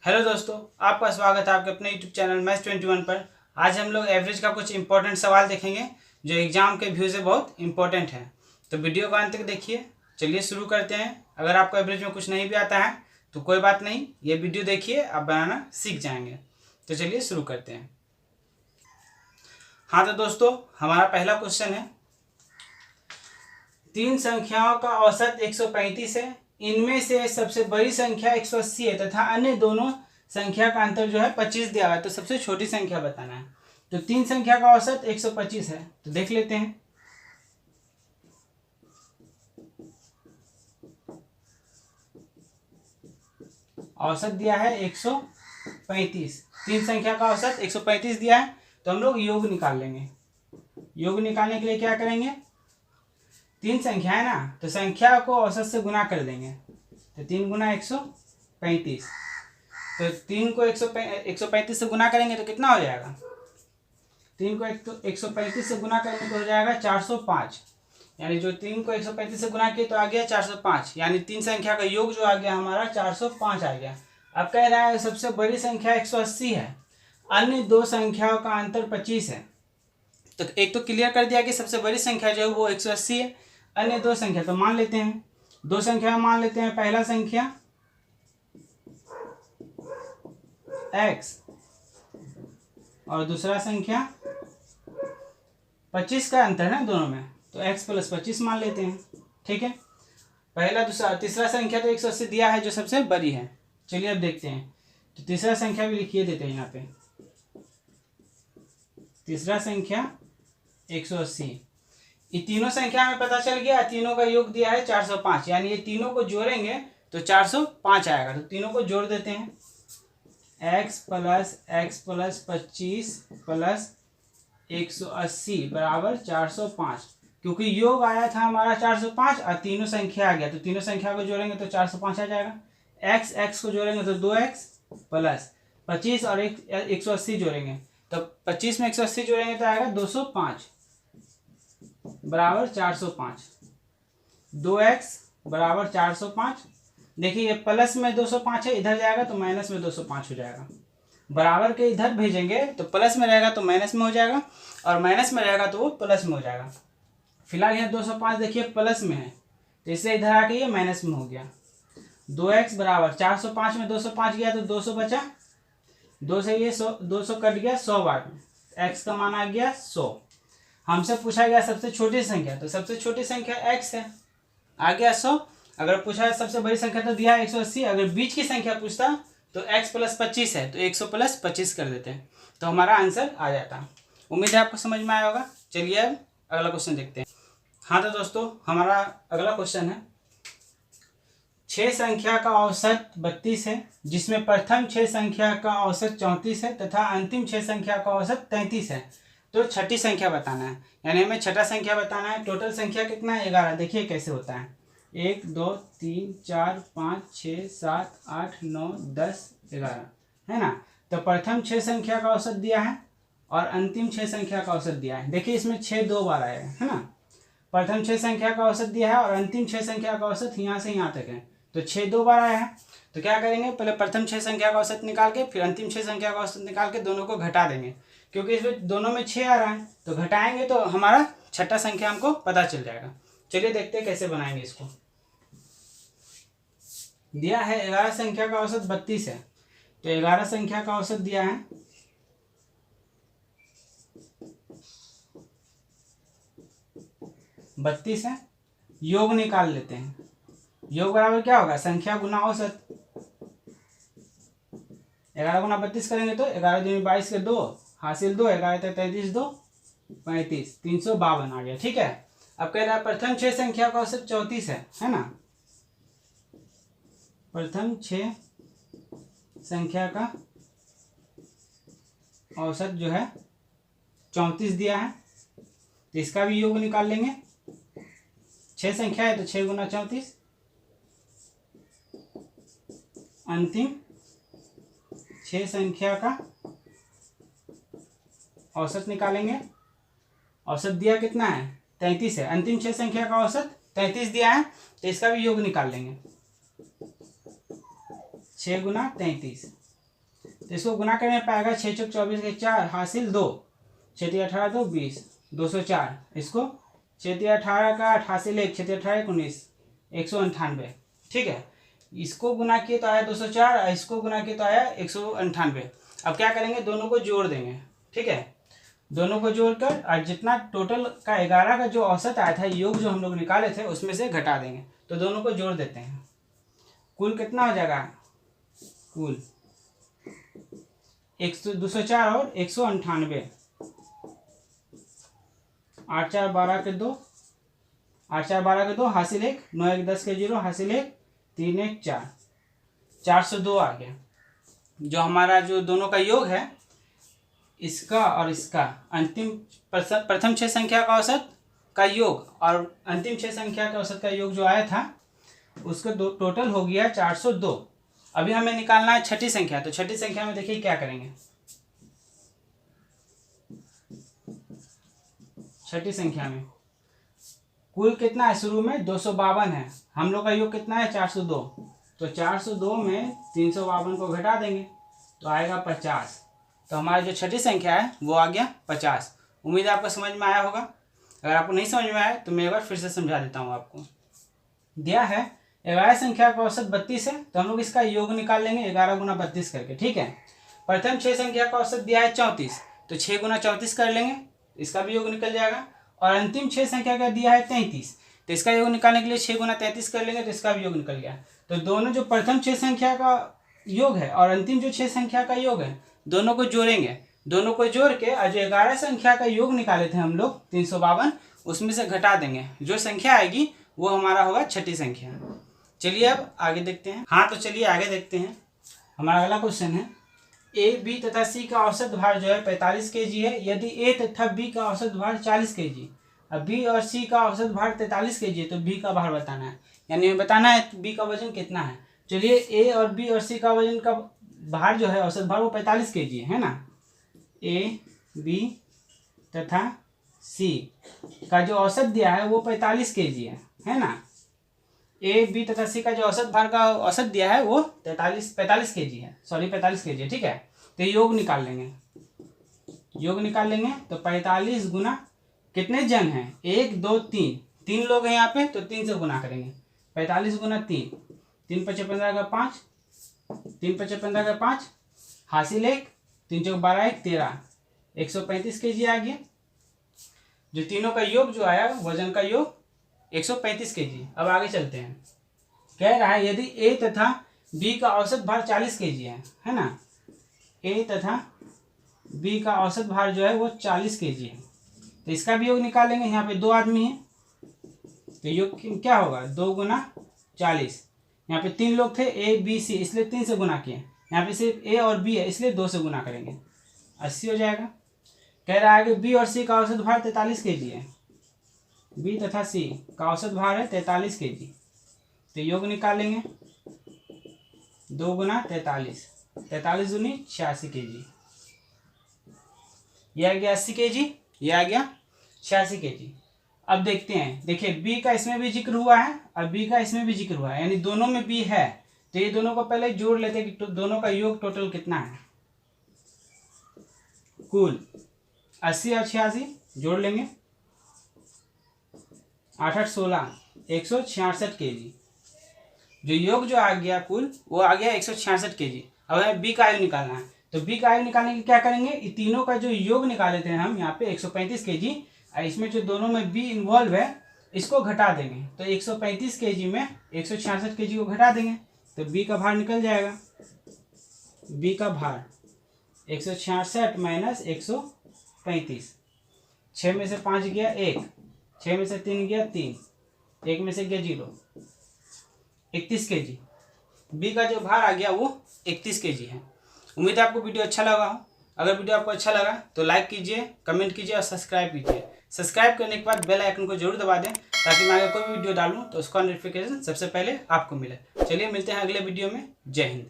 Hello दोस्तों, आपका स्वागत है आपके अपने यूट्यूब चैनल मैथ्स21 पर। आज हम लोग एवरेज का कुछ इंपॉर्टेंट सवाल देखेंगे जो एग्जाम के व्यू से बहुत इंपॉर्टेंट है। तो वीडियो को अंत तक देखिए। चलिए शुरू करते हैं। अगर आपको एवरेज में कुछ नहीं भी आता है तो कोई बात नहीं, ये वीडियो देखिए, आप बनाना सीख जाएंगे। तो चलिए शुरू करते हैं। हाँ तो दोस्तों, हमारा पहला क्वेश्चन है, तीन संख्याओं का औसत 135 है। इनमें से सबसे बड़ी संख्या 180 है तथा अन्य दोनों संख्या का अंतर जो है 25 दिया हुआ है। तो सबसे छोटी संख्या बताना है। तो तीन संख्या का औसत 125 है, तो देख लेते हैं। औसत दिया है 135, तीन संख्या का औसत 135 दिया है। तो हम लोग योग निकाल लेंगे। योग निकालने के लिए क्या करेंगे, तीन संख्या है ना, तो संख्या को औसत से गुना कर देंगे। तो 3 गुना 135, तो 3 को 135 से गुना करेंगे तो कितना हो जाएगा, 3 को 135 से गुना करेंगे तो हो जाएगा 405। यानी जो 3 को 135 से गुना किए तो आ गया 405, यानी तीन संख्या का योग जो आ गया हमारा 405 आ गया। अब कह रहा है सबसे बड़ी संख्या 180 है, अन्य दो संख्याओं का अंतर 25 है। तो एक तो क्लियर कर दिया कि सबसे बड़ी संख्या जो है वो 180 है, अन्य दो संख्या तो मान लेते हैं, दो संख्या मान लेते हैं। पहला संख्या x और दूसरा संख्या 25 का अंतर है दोनों में, तो x प्लस 25 मान लेते हैं। ठीक है, पहला दूसरा तीसरा संख्या तो 180 दिया है जो सबसे बड़ी है। चलिए अब देखते हैं, तो तीसरा संख्या भी लिखिए देते हैं यहाँ पे। तीसरा संख्या 180, ये तीनों संख्या में पता चल गया, तीनों का योग दिया है 405, यानी ये तीनों को जोड़ेंगे तो 405 आएगा। तो तीनों को जोड़ देते हैं, x प्लस 25 प्लस 180 बराबर 405। क्योंकि योग आया था हमारा 405 और तीनों संख्या आ गया, तो तीनों संख्या को जोड़ेंगे तो 405 आ जाएगा। x को जोड़ेंगे तो 2x प्लस 25 और 180 जोड़ेंगे तो 25 में 180 जोड़ेंगे तो आएगा 205 बराबर 405। 2x बराबर 405। देखिए ये प्लस में 205 है, इधर जाएगा तो माइनस में 205 हो जाएगा। बराबर के इधर भेजेंगे तो प्लस में रहेगा तो माइनस में हो जाएगा, और माइनस में रहेगा तो वो प्लस में हो जाएगा। फिलहाल यहाँ 205 देखिए प्लस में है, तो इससे इधर आके ये माइनस में हो गया। 2x बराबर 405 में 205 गया तो 200 बचा, 2 से ये 200 कट गया 100 बार में, x का मान आ गया 100। हमसे पूछा गया सबसे छोटी संख्या, तो सबसे छोटी संख्या x है, आ गया 100। अगर पूछा है सबसे बड़ी संख्या तो दिया है 180, अगर बीच की संख्या पूछता तो x प्लस 25 है तो 100 प्लस 25 कर देते हैं, तो हमारा आंसर आ जाता। उम्मीद है आपको समझ में आया होगा। चलिए अब अगला क्वेश्चन देखते हैं। हाँ तो दोस्तों, हमारा अगला क्वेश्चन है, 6 संख्या का औसत 32 है, जिसमें प्रथम 6 संख्या का औसत 34 है तथा अंतिम 6 संख्या का औसत 33 है। तो छठी संख्या बताना है, यानी हमें छठा संख्या बताना है। टोटल संख्या कितना है, 11। देखिए कैसे होता है, 1 2 3 4 5 6 7 8 9 10 11 है ना। तो प्रथम 6 संख्या का औसत दिया है और अंतिम 6 संख्या का औसत दिया है। देखिए इसमें 6 दो बार आया है ना। प्रथम 6 संख्या का औसत दिया है और अंतिम 6 संख्या का औसत यहाँ से यहाँ तक है, तो 6 दो बार आया है। तो क्या करेंगे, पहले प्रथम 6 संख्या का औसत निकाल के फिर अंतिम 6 संख्या का औसत निकाल के दोनों को घटा देंगे, क्योंकि इसमें दोनों में 6 आ रहा है, तो घटाएंगे तो हमारा छठा संख्या हमको पता चल जाएगा। चलिए देखते हैं कैसे बनाएंगे इसको। दिया है 11 संख्या का औसत 32 है, तो 11 संख्या का औसत दिया है 32 है। योग निकाल लेते हैं। योग बराबर क्या होगा, संख्या गुना औसत। 11 गुना 32 करेंगे तो 11 दूनी 22 के 2 हासिल 2, 11 33 2 35, 352 आ गया। ठीक है, अब कह रहा है प्रथम 6 संख्या का औसत 34 है ना। प्रथम 6 संख्या का औसत जो है 34 दिया है, तो इसका भी योग निकाल लेंगे। 6 संख्या है तो 6 गुना 34, अंतिम 6 संख्या का औसत निकालेंगे। औसत दिया कितना है, 33 है। अंतिम 6 संख्या का औसत 33 दिया है, तो इसका भी योग निकाल लेंगे। 6 गुना 33, तो इसको गुना करने में पाएगा 6 चौक 24 के 4 हासिल 2, 6 तिया 18 2 20, 204। इसको 6 तिया 18 का 8 हासिल 1, 6 तिया 18 19, 198। ठीक है, इसको गुना किए तो आया 204 और इसको गुना किए तो आया 198। अब क्या करेंगे, दोनों को जोड़ देंगे। ठीक है, दोनों को जोड़कर और जितना टोटल का 11 का जो औसत आया था, योग जो हम लोग निकाले थे, उसमें से घटा देंगे। तो दोनों को जोड़ देते हैं। कुल कितना हो जाएगा, कुल 204 और 198। 8 4 12 के 2, 8 4 12 के 2 हासिल 1, 9 1 10 के 0 हासिल 1, 3 1 4, 402 आ गया। जो हमारा जो दोनों का योग है, इसका और इसका अंतिम प्रथम 6 संख्या का औसत का योग और अंतिम 6 संख्या का औसत का योग जो आया था, उसका टोटल हो गया 402। अभी हमें निकालना है छठी संख्या। तो छठी संख्या में देखिए क्या करेंगे। छठी संख्या में कुल कितना है, शुरू में 252 है, हम लोग का योग कितना है 402। तो 402 में 352 को घटा देंगे तो आएगा 50। तो हमारी जो छठी संख्या है वो आ गया 50। उम्मीद है आपको समझ में आया होगा। अगर आपको नहीं समझ में आया तो मैं एक बार फिर से समझा देता हूँ आपको। दिया है 11 संख्या का औसत 32 है, तो हम लोग इसका योग निकाल लेंगे 11 गुना 32 करके। ठीक है, प्रथम 6 संख्या का औसत दिया है 34, तो 6 गुना 34 कर लेंगे, इसका भी योग निकल जाएगा। और अंतिम 6 संख्या का दिया है 33, तो इसका योग निकालने के लिए 6 गुना 33 कर लेंगे, तो इसका भी योग निकल गया। तो दोनों जो प्रथम 6 संख्या का योग है और अंतिम जो 6 संख्या का योग है, दोनों को जोड़ेंगे। दोनों को जोड़ के आज जो 11 संख्या का योग निकाले थे हम लोग 352, उसमें से घटा देंगे। जो संख्या आएगी वो हमारा होगा छठी संख्या। चलिए अब आगे देखते हैं। हाँ, तो चलिए आगे देखते हैं। हमारा अगला क्वेश्चन है, ए बी तथा सी का औसत भार जो है 45 kg है, यदि ए तथा बी का औसत भार 40 kg। अब बी और सी का औसत भार 43 kg है, तो बी का भार बताना है, यानी बताना है बी का वजन कितना है। चलिए, ए और बी और सी का वजन का भार जो है औसत भार वो 45 kg है ना। ए बी तथा सी का जो औसत दिया है वो 45 kg है ना। ए बी तथा सी का जो औसत भार का औसत दिया है वो 45 kg है, सॉरी 45 kg है। ठीक है, तो योग निकाल लेंगे। योग निकाल लेंगे तो 45 गुना कितने जन हैं, 1 2 3, 3 लोग हैं यहाँ पे, तो 3 से गुना करेंगे। 45 गुना 3, 3 5 15 का 5, 3 5 15 का 5 हासिल 1, 3 चौक 12 1 13, 135 kg आ गया। जो तीनों का योग जो आया, वजन का योग 135 kg। अब आगे चलते हैं। कह रहा है यदि ए तथा बी का औसत भार 40 kg है ना। ए तथा बी का औसत भार जो है वो 40 kg है, तो इसका भी योग निकाल लेंगे। यहाँ पे 2 आदमी हैं, तो योग क्या होगा, 2 गुना 40। यहाँ पे 3 लोग थे, ए बी सी, इसलिए 3 से गुना किए। यहाँ पे सिर्फ ए और बी है, इसलिए 2 से गुना करेंगे, 80 हो जाएगा। कह रहा है कि बी और सी का औसत भार 43 kg है। बी तथा सी का औसत भार है 43 kg, तो योग निकाल लेंगे। 2 गुना 43, 43 दूनी 86 kg। यह आ गया 80 kg, यह आ गया 86 kg। अब देखते हैं, देखिए बी का इसमें भी जिक्र हुआ है और बी का इसमें भी जिक्र हुआ है, यानी दोनों में बी है, तो ये दोनों को पहले जोड़ लेते हैं कि दोनों का योग टोटल कितना है। कुल 80 और 86 जोड़ लेंगे, 8 8 16, 166 kg। जो योग जो आ गया कुल वो आ गया 166 kg। अब हमें बी का योग निकालना है, तो बी का योग निकालने के क्या करेंगे, ये तीनों का जो योग निकाले थे हम यहाँ पे 135 kg, इसमें जो दोनों में बी इन्वॉल्व है इसको घटा देंगे। तो 135 kg में 166 kg को घटा देंगे, तो बी का भार निकल जाएगा। बी का भार 166 माइनस 135, 6 में से 5 गया 1, 6 में से 3 गया 3, 1 में से गया 0, 31 kg। बी का जो भार आ गया वो 31 kg है। उम्मीद है आपको वीडियो अच्छा लगा हो। अगर वीडियो आपको अच्छा लगा तो लाइक कीजिए, कमेंट कीजिए और सब्सक्राइब कीजिए। सब्सक्राइब करने के बाद बेल आइकन को जरूर दबा दें, ताकि मैं अगर कोई भी वीडियो डालूँ तो उसका नोटिफिकेशन सबसे पहले आपको मिले। चलिए मिलते हैं अगले वीडियो में। जय हिंद।